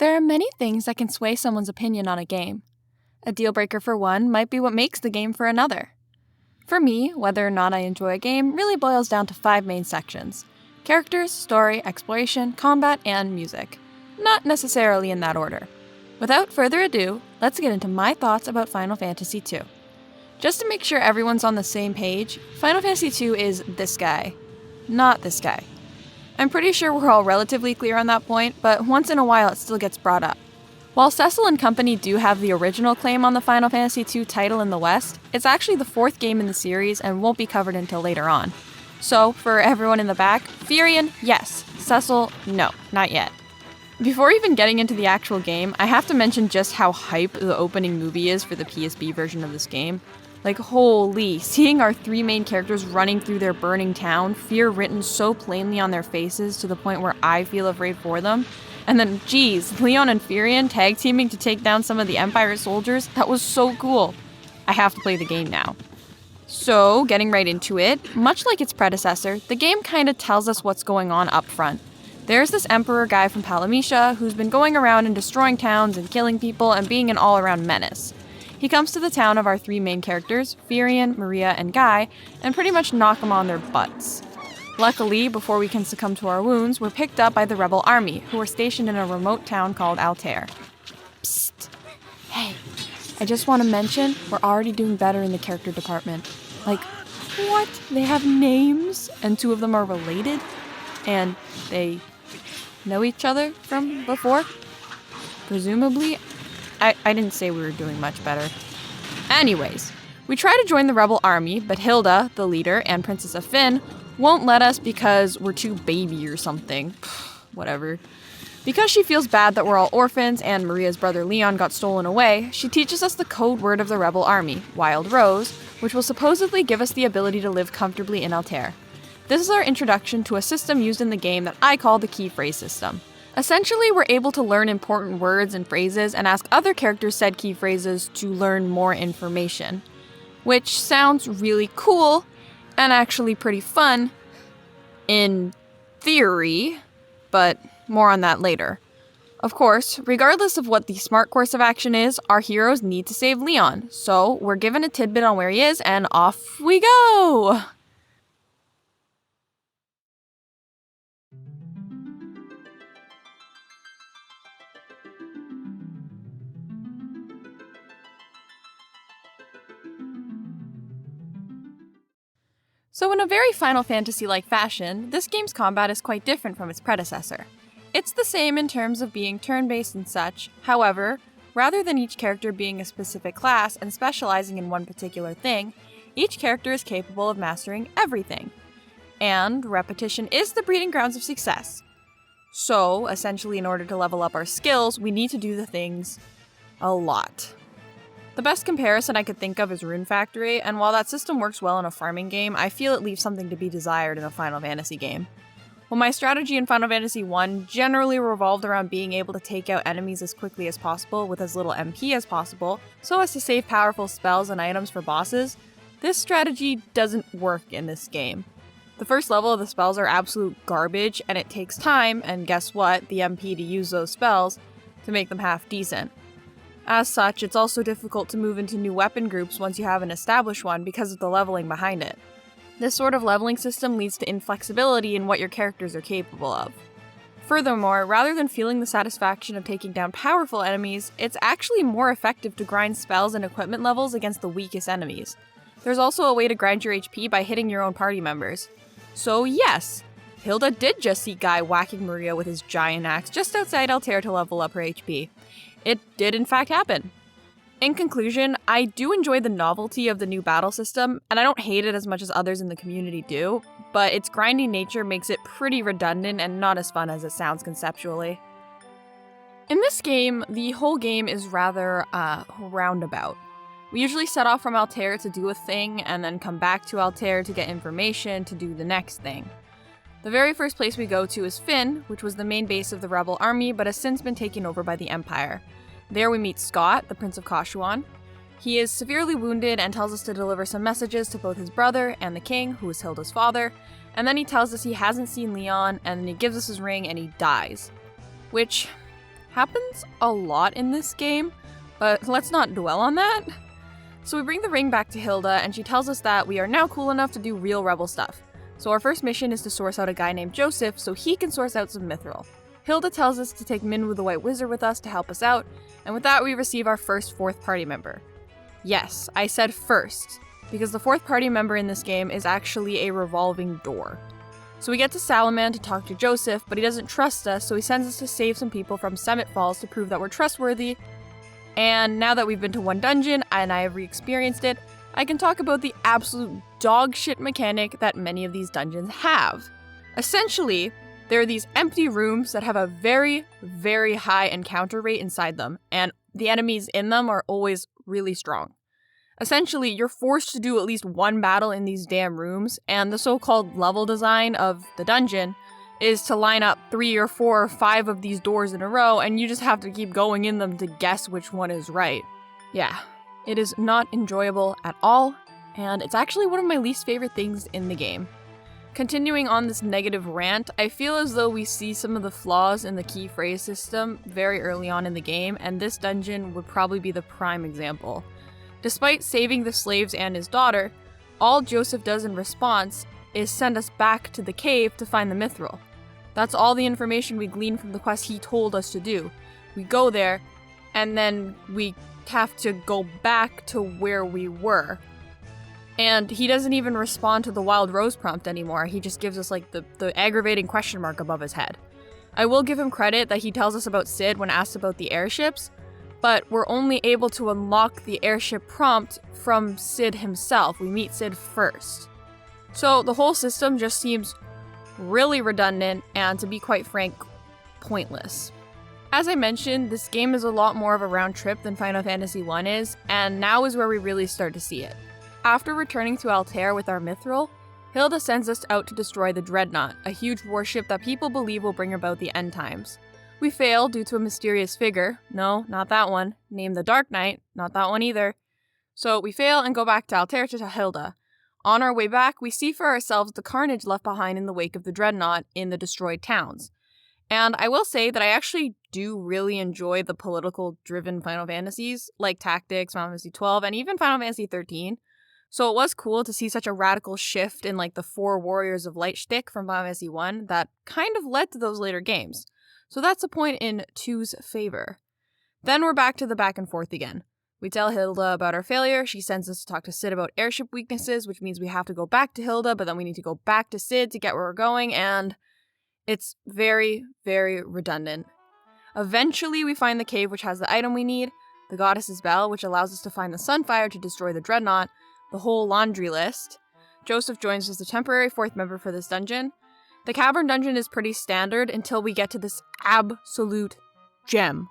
There are many things that can sway someone's opinion on a game. A deal breaker for one might be what makes the game for another. For me, whether or not I enjoy a game really boils down to 5 main sections: characters, story, exploration, combat, and music. Not necessarily in that order. Without further ado, let's get into my thoughts about Final Fantasy II. Just to make sure everyone's on the same page, Final Fantasy II is this guy, not this guy. I'm pretty sure we're all relatively clear on that point, but once in a while it still gets brought up. While Cecil and company do have the original claim on the Final Fantasy II title in the West, it's actually the 4th game in the series and won't be covered until later on. So, for everyone in the back, Firion, yes. Cecil, no, not yet. Before even getting into the actual game, I have to mention just how hype the opening movie is for the PSP version of this game. Like, holy, seeing our 3 main characters running through their burning town, fear written so plainly on their faces to the point where I feel afraid for them. And then, geez, Leon and Firion tag teaming to take down some of the Empire soldiers, that was so cool. I have to play the game now. So, getting right into it, much like its predecessor, the game kinda tells us what's going on up front. There's this Emperor guy from Palamisha who's been going around and destroying towns and killing people and being an all-around menace. He comes to the town of our 3 main characters, Firion, Maria, and Guy, and pretty much knock them on their butts. Luckily, before we can succumb to our wounds, we're picked up by the rebel army, who are stationed in a remote town called Altair. Psst. Hey, I just want to mention, we're already doing better in the character department. Like, what? They have names, and 2 of them are related? And they know each other from before? Presumably? I didn't say we were doing much better. Anyways, we try to join the rebel army, but Hilda, the leader, and Princess of Finn won't let us because we're too baby or something. Whatever. Because she feels bad that we're all orphans and Maria's brother Leon got stolen away, she teaches us the code word of the rebel army, Wild Rose, which will supposedly give us the ability to live comfortably in Altair. This is our introduction to a system used in the game that I call the key phrase system. Essentially, we're able to learn important words and phrases and ask other characters said key phrases to learn more information. Which sounds really cool, and actually pretty fun, in theory, but more on that later. Of course, regardless of what the smart course of action is, our heroes need to save Leon, so we're given a tidbit on where he is, and off we go! So in a very Final Fantasy-like fashion, this game's combat is quite different from its predecessor. It's the same in terms of being turn-based and such, however, rather than each character being a specific class and specializing in one particular thing, each character is capable of mastering everything. And repetition is the breeding grounds of success. So, essentially in order to level up our skills, we need to do the things a lot. The best comparison I could think of is Rune Factory, and while that system works well in a farming game, I feel it leaves something to be desired in a Final Fantasy game. While my strategy in Final Fantasy I generally revolved around being able to take out enemies as quickly as possible with as little MP as possible, so as to save powerful spells and items for bosses, this strategy doesn't work in this game. The first level of the spells are absolute garbage, and it takes time, and guess what, the MP to use those spells, to make them half decent. As such, it's also difficult to move into new weapon groups once you have an established one because of the leveling behind it. This sort of leveling system leads to inflexibility in what your characters are capable of. Furthermore, rather than feeling the satisfaction of taking down powerful enemies, it's actually more effective to grind spells and equipment levels against the weakest enemies. There's also a way to grind your HP by hitting your own party members. So yes, Hilda did just see Guy whacking Maria with his giant axe just outside Altair to level up her HP. It did in fact happen. In conclusion, I do enjoy the novelty of the new battle system, and I don't hate it as much as others in the community do, but its grinding nature makes it pretty redundant and not as fun as it sounds conceptually. In this game, the whole game is rather roundabout. We usually set off from Altair to do a thing, and then come back to Altair to get information to do the next thing. The very first place we go to is Fynn, which was the main base of the rebel army but has since been taken over by the Empire. There we meet Scott, the Prince of Kashuan. He is severely wounded and tells us to deliver some messages to both his brother and the king, who is Hilda's father, and then he tells us he hasn't seen Leon, and then he gives us his ring and he dies. Which, happens a lot in this game, but let's not dwell on that. So we bring the ring back to Hilda, and she tells us that we are now cool enough to do real rebel stuff. So our first mission is to source out a guy named Joseph so he can source out some mithril. Hilda tells us to take Minwu the White Wizard with us to help us out, and with that we receive our first fourth party member. Yes, I said first, because the fourth party member in this game is actually a revolving door. So we get to Salaman to talk to Joseph, but he doesn't trust us, so he sends us to save some people from Summit Falls to prove that we're trustworthy. And now that we've been to one dungeon, and I have re-experienced it, I can talk about the absolute dog shit mechanic that many of these dungeons have. Essentially, there are these empty rooms that have a very, very high encounter rate inside them, and the enemies in them are always really strong. Essentially, you're forced to do at least one battle in these damn rooms, and the so-called level design of the dungeon is to line up 3 or 4 or 5 of these doors in a row, and you just have to keep going in them to guess which one is right. Yeah, it is not enjoyable at all, and it's actually one of my least favorite things in the game. Continuing on this negative rant, I feel as though we see some of the flaws in the key phrase system very early on in the game, and this dungeon would probably be the prime example. Despite saving the slaves and his daughter, all Joseph does in response is send us back to the cave to find the mithril. That's all the information we glean from the quest he told us to do. We go there, and then we have to go back to where we were. And he doesn't even respond to the Wild Rose prompt anymore, he just gives us like the aggravating question mark above his head. I will give him credit that he tells us about Sid when asked about the airships, but we're only able to unlock the airship prompt from Sid himself. We meet Sid first. So the whole system just seems really redundant and, to be quite frank, pointless. As I mentioned, this game is a lot more of a round trip than Final Fantasy I is, and now is where we really start to see it. After returning to Altair with our mithril, Hilda sends us out to destroy the Dreadnought, a huge warship that people believe will bring about the end times. We fail due to a mysterious figure, no, not that one, named the Dark Knight, not that one either. So we fail and go back to Altair to Hilda. On our way back, we see for ourselves the carnage left behind in the wake of the Dreadnought in the destroyed towns. And I will say that I actually do really enjoy the political-driven Final Fantasies, like Tactics, Final Fantasy XII, and even Final Fantasy XIII. So it was cool to see such a radical shift in like the 4 Warriors of Light shtick from Final Fantasy I that kind of led to those later games. So that's a point in 2's favor. Then we're back to the back and forth again. We tell Hilda about our failure, she sends us to talk to Sid about airship weaknesses, which means we have to go back to Hilda, but then we need to go back to Sid to get where we're going, and it's very, very redundant. Eventually we find the cave which has the item we need, the Goddess's Bell, which allows us to find the Sunfire to destroy the Dreadnought, the whole laundry list. Joseph joins as the temporary 4th member for this dungeon. The cavern dungeon is pretty standard until we get to this absolute gem.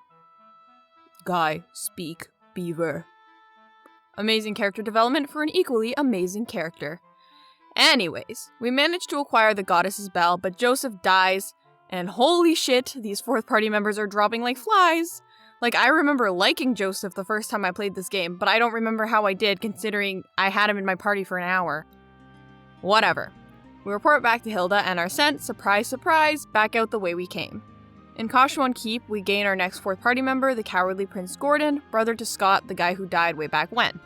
Guy, speak, beaver. Amazing character development for an equally amazing character. Anyways, we manage to acquire the Goddess's Bell, but Joseph dies, and holy shit, these 4th party members are dropping like flies. Like, I remember liking Joseph the first time I played this game, but I don't remember how I did considering I had him in my party for an hour. Whatever. We report back to Hilda and are sent, surprise surprise, back out the way we came. In Kashuan Keep, we gain our next 4th party member, the cowardly Prince Gordon, brother to Scott, the guy who died way back when.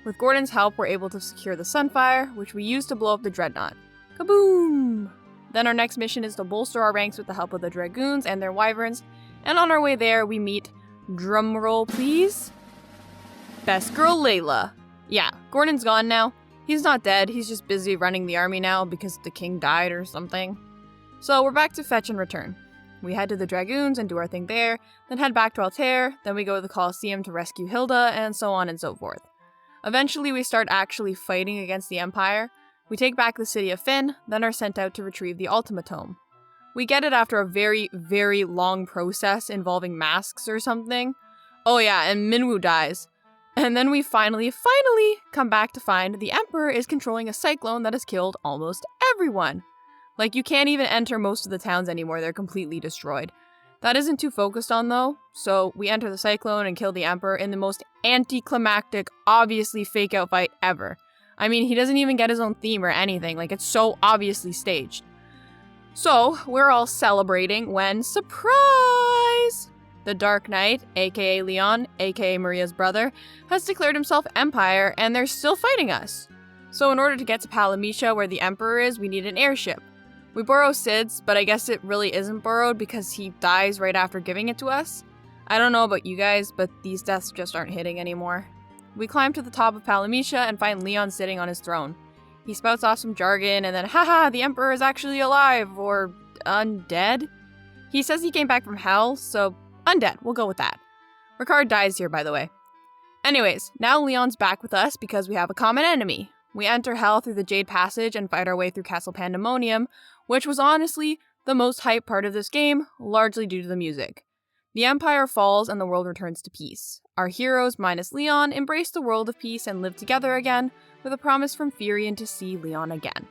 With Gordon's help, we're able to secure the Sunfire, which we use to blow up the Dreadnought. Kaboom! Then our next mission is to bolster our ranks with the help of the Dragoons and their Wyverns, and on our way there, we meet, drumroll please, Best Girl Layla. Yeah, Gordon's gone now. He's not dead, he's just busy running the army now because the king died or something. So we're back to fetch and return. We head to the Dragoons and do our thing there, then head back to Altair, then we go to the Colosseum to rescue Hilda, and so on and so forth. Eventually we start actually fighting against the Empire. We take back the city of Fynn, then are sent out to retrieve the Ultima Tome. We get it after a very, very long process involving masks or something. Oh yeah, and Minwu dies. And then we finally come back to find the Emperor is controlling a cyclone that has killed almost everyone. Like, you can't even enter most of the towns anymore, they're completely destroyed. That isn't too focused on though, so we enter the cyclone and kill the Emperor in the most anticlimactic, obviously fake out fight ever. I mean, he doesn't even get his own theme or anything, like it's so obviously staged. So, we're all celebrating when, surprise! The Dark Knight, aka Leon, aka Maria's brother, has declared himself Empire, and they're still fighting us. So in order to get to Palamisha, where the Emperor is, we need an airship. We borrow Sid's, but I guess it really isn't borrowed because he dies right after giving it to us. I don't know about you guys, but these deaths just aren't hitting anymore. We climb to the top of Palamisha and find Leon sitting on his throne. He spouts off some jargon and then, haha, the Emperor is actually alive, or undead? He says he came back from hell, so undead, we'll go with that. Ricard dies here, by the way. Anyways, now Leon's back with us because we have a common enemy. We enter hell through the Jade Passage and fight our way through Castle Pandemonium, which was honestly the most hyped part of this game, largely due to the music. The Empire falls and the world returns to peace. Our heroes, minus Leon, embrace the world of peace and live together again, with a promise from Furion to see Leon again.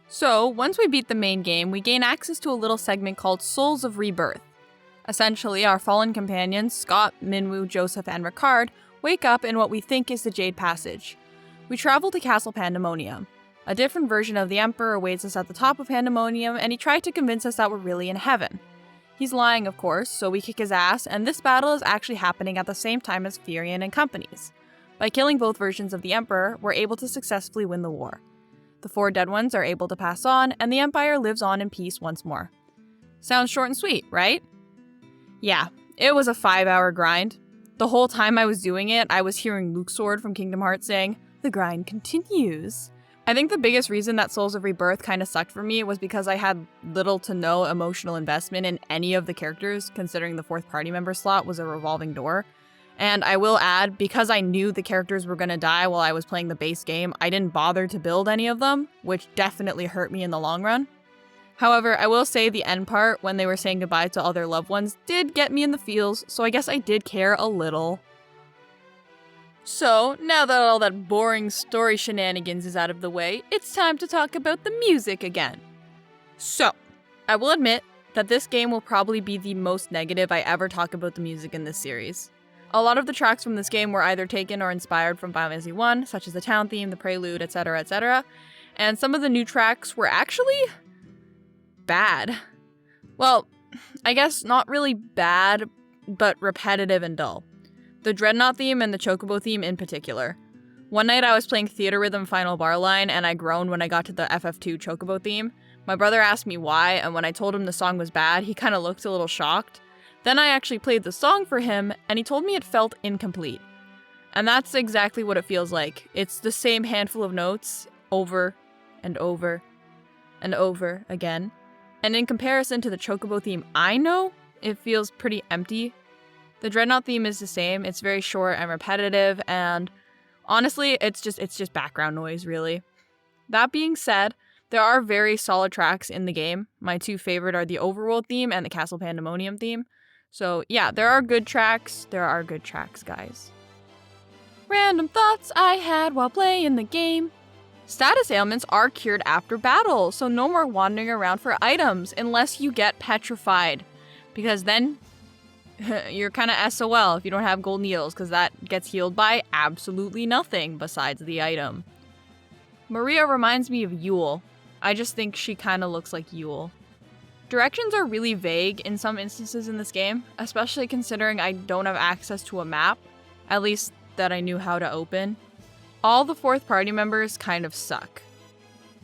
So, once we beat the main game, we gain access to a little segment called Souls of Rebirth. Essentially, our fallen companions, Scott, Minwoo, Joseph, and Ricard, wake up in what we think is the Jade Passage. We travel to Castle Pandemonium. A different version of the Emperor awaits us at the top of Pandemonium, and he tried to convince us that we're really in heaven. He's lying, of course, so we kick his ass, and this battle is actually happening at the same time as Furion and companies. By killing both versions of the Emperor, we're able to successfully win the war. The 4 dead ones are able to pass on, and the Empire lives on in peace once more. Sounds short and sweet, right? Yeah, it was a 5-hour grind. The whole time I was doing it, I was hearing Luxord from Kingdom Hearts saying, "The grind continues." I think the biggest reason that Souls of Rebirth kind of sucked for me was because I had little to no emotional investment in any of the characters, considering the 4th party member slot was a revolving door. And I will add, because I knew the characters were going to die while I was playing the base game, I didn't bother to build any of them, which definitely hurt me in the long run. However, I will say the end part, when they were saying goodbye to all their loved ones, did get me in the feels, so I guess I did care a little. So, now that all that boring story shenanigans is out of the way, it's time to talk about the music again. So, I will admit that this game will probably be the most negative I ever talk about the music in this series. A lot of the tracks from this game were either taken or inspired from Final Fantasy I, such as the town theme, the prelude, etc., etc., and some of the new tracks were actually bad. Well, I guess not really bad, but repetitive and dull. The Dreadnought theme and the Chocobo theme in particular. One night I was playing Theater Rhythm Final Bar Line and I groaned when I got to the FF2 Chocobo theme. My brother asked me why, and when I told him the song was bad, he kind of looked a little shocked. Then I actually played the song for him, and he told me it felt incomplete. And that's exactly what it feels like. It's the same handful of notes, over and over and over again. And in comparison to the Chocobo theme I know, it feels pretty empty. The Dreadnought theme is the same. It's very short and repetitive, and honestly, it's just background noise, really. That being said, there are very solid tracks in the game. My 2 favorite are the Overworld theme and the Castle Pandemonium theme. So yeah, there are good tracks. There are good tracks, guys. Random thoughts I had while playing the game. Status ailments are cured after battle, so no more wandering around for items unless you get petrified. Because then you're kind of SOL if you don't have gold needles, because that gets healed by absolutely nothing besides the item. Maria reminds me of Yule. I just think she kind of looks like Yule. Directions are really vague in some instances in this game, especially considering I don't have access to a map, at least that I knew how to open. All the 4th party members kind of suck.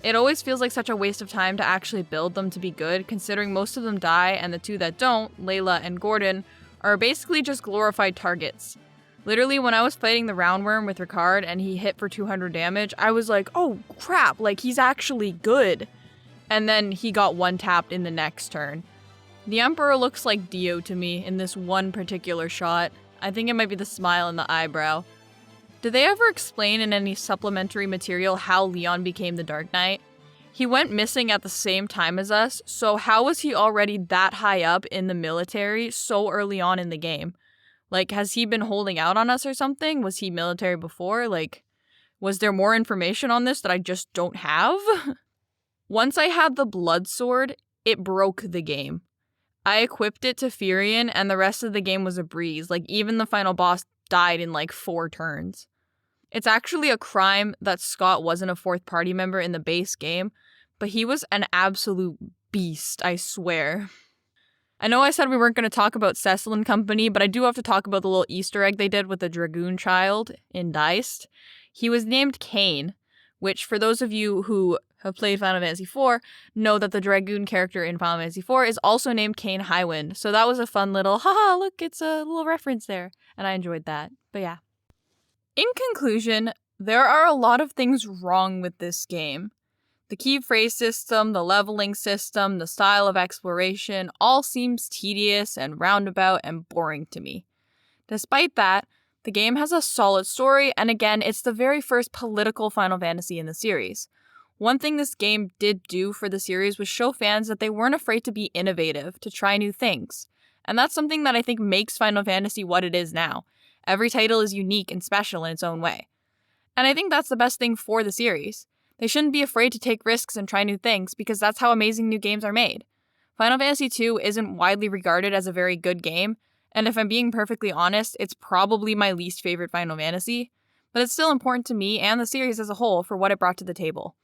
It always feels like such a waste of time to actually build them to be good, considering most of them die and the 2 that don't, Layla and Gordon, are basically just glorified targets. Literally, when I was fighting the Roundworm with Ricard and he hit for 200 damage, I was like, oh crap, like he's actually good. And then he got one-tapped in the next turn. The Emperor looks like Dio to me in this one particular shot. I think it might be the smile and the eyebrow. Did they ever explain in any supplementary material how Leon became the Dark Knight? He went missing at the same time as us, so how was he already that high up in the military so early on in the game? Like, has he been holding out on us or something? Was he military before? Like, was there more information on this that I just don't have? Once I had the Blood Sword, it broke the game. I equipped it to Furion, and the rest of the game was a breeze. Like, even the final boss died in like 4 turns. It's actually a crime that Scott wasn't a 4th party member in the base game, but he was an absolute beast, I swear. I know I said we weren't going to talk about Cecil and company, but I do have to talk about the little Easter egg they did with the Dragoon child in Diced. He was named Cain, which for those of you who have played Final Fantasy IV know that the Dragoon character in Final Fantasy IV is also named Cain Highwind. So that was a fun little, haha, look, it's a little reference there. And I enjoyed that. But yeah. In conclusion, there are a lot of things wrong with this game. The key phrase system, the leveling system, the style of exploration all seems tedious and roundabout and boring to me. Despite that, the game has a solid story, and again, it's the very first political Final Fantasy in the series. One thing this game did do for the series was show fans that they weren't afraid to be innovative, to try new things. And that's something that I think makes Final Fantasy what it is now. Every title is unique and special in its own way. And I think that's the best thing for the series. They shouldn't be afraid to take risks and try new things because that's how amazing new games are made. Final Fantasy II isn't widely regarded as a very good game, and if I'm being perfectly honest, it's probably my least favorite Final Fantasy, but it's still important to me and the series as a whole for what it brought to the table.